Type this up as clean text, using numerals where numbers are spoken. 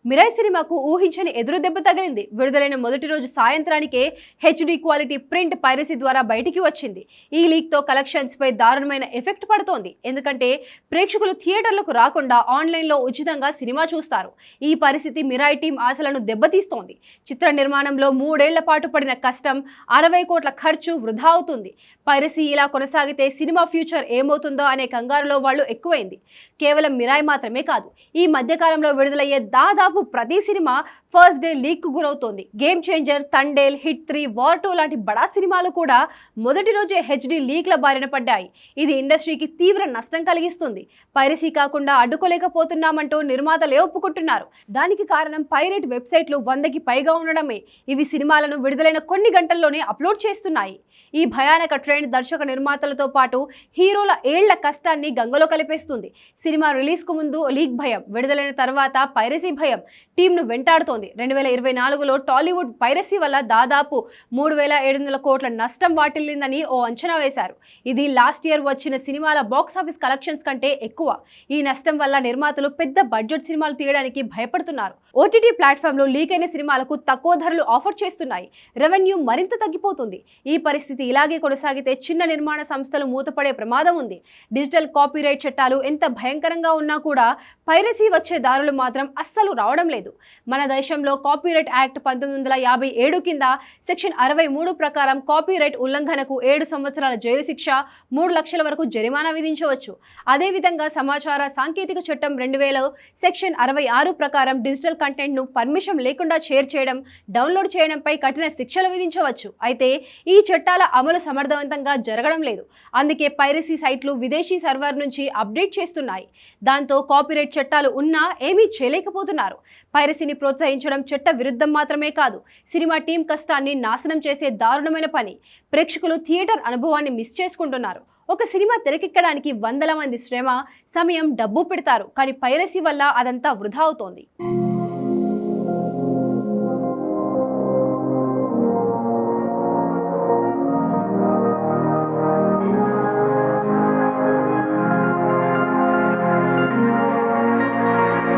Mirai సినిమాకు ఊహించని ఎదురు దెబ్బ తగిలింది. విడుదలైన మొదటి రోజు సాయంత్రానికే హెచ్డి క్వాలిటీ ప్రింట్ పైరసీ ద్వారా బయటికి వచ్చింది. ఈ లీక్ తో కలెక్షన్స్ పై దారుణమైన ఎఫెక్ట్ పడుతోంది. ఎందుకంటే ప్రేక్షకులు థియేటర్లకు రాకుండా ఆన్లైన్లో ఉచితంగా సినిమా చూస్తారు. ఈ పరిస్థితి మిరాయ్ టీం ఆశలను దెబ్బతీస్తోంది. చిత్ర నిర్మాణంలో 3 ఏళ్ల పాటు పడిన కష్టం, 60 కోట్ల ఖర్చు వృధా అవుతుంది. పైరసీ ఇలా కొనసాగితే సినిమా ఫ్యూచర్ ఏమవుతుందో అనే కంగారులో వాళ్ళు ఎక్కువైంది. కేవలం మిరాయ్ మాత్రమే కాదు, ఈ మధ్యకాలంలో విడుదలయ్యే దాదాపు ప్రతి సినిమా ఫస్ట్ డే లీక్ కు గురవుతోంది. Game changer, Thandel, hit 3, war 2 లాంటి బడా సినిమాలు కూడా మొదటి రోజే హెచ్డి లీక్ల బారిన పడ్డాయి. ఇది ఇండస్ట్రీకి తీవ్ర నష్టం కలిగిస్తుంది. పైరసీ కాకుండా అడ్డుకోలేకపోతున్నామంటూ నిర్మాతలే ఒప్పుకుంటున్నారు. దానికి కారణం పైరేట్ వెబ్సైట్లు 100కి పైగా ఉండడమే. ఇవి సినిమాలను విడుదలైన కొన్ని గంటల్లోనే అప్లోడ్ చేస్తున్నాయి. ఈ భయానక ట్రెండ్ దర్శక నిర్మాతలతో పాటు హీరోల ఏళ్ల కష్టాన్ని గంగలో కలిపేస్తుంది. సినిమా రిలీజ్ కు ముందు లీక్ భయం, విడుదలైన తర్వాత పైరసీ భయం టీంను వెంటాడుతోంది. 2024లో టాలీవుడ్ పైరసీ వల్ల దాదాపు 3,700 కోట్ల నష్టం వాటిల్లిందని ఓ అంచనా వేశారు. ఇది లాస్ట్ ఇయర్ వచ్చిన సినిమాల బాక్సాఫీస్ కలెక్షన్స్ కంటే ఎక్కువ. ఈ నష్టం వల్ల నిర్మాతలు పెద్ద బడ్జెట్ సినిమాలు తీయడానికి భయపడుతున్నారు. ఓటీటీ ప్లాట్ఫామ్లో లీక్ అయిన సినిమాలకు తక్కువ ధరలు ఆఫర్ చేస్తున్నాయి. రెవెన్యూ మరింత తగ్గిపోతుంది. ఈ పరిస్థితి ఇలాగే కొనసాగితే చిన్న నిర్మాణ సంస్థలు మూతపడే ప్రమాదం ఉంది. డిజిటల్ కాపీరైట్ చట్టాలు ఎంత భయంకరంగా ఉన్నా కూడా పైరసీ వచ్చే దారులు మాత్రం అస్సలు రావడం లేదు. మన దేశంలో కాపీరైట్ యాక్ట్ 1957 కింద సెక్షన్ 63 ప్రకారం కాపీరైట్ ఉల్లంఘనకు 7 సంవత్సరాల జైలు శిక్ష, 3 లక్షల వరకు జరిమానా విధించవచ్చు. అదేవిధంగా సమాచార సాంకేతిక చట్టం 2000 సెక్షన్ 66 ప్రకారం డిజిటల్ కంటెంట్ ను పర్మిషన్ లేకుండా షేర్ చేయడం, డౌన్లోడ్ చేయడంపై కఠిన శిక్షలు విధించవచ్చు. అయితే ఈ చట్టాల అమలు సమర్థవంతంగా జరగడం లేదు. అందుకే పైరసీ సైట్లు విదేశీ సర్వర్ నుంచి అప్డేట్ చేస్తున్నాయి. దాంతో కాపీరైట్ చట్టాలు ఉన్నా ఏమీ చేయలేకపోతున్నారు. పైరసీని ప్రోత్సహించడం చట్ట విరుద్ధం మాత్రమే కాదు, సినిమా టీం కష్టాన్ని నాశనం చేసే దారుణమైన పని. ప్రేక్షకులు థియేటర్ అనుభవాన్ని మిస్ చేసుకుంటున్నారు. ఒక సినిమా తెరకెక్కడానికి వందల మంది శ్రమ, సమయం, డబ్బు పెడతారు. కానీ పైరసీ వల్ల అదంతా వృధా అవుతోంది.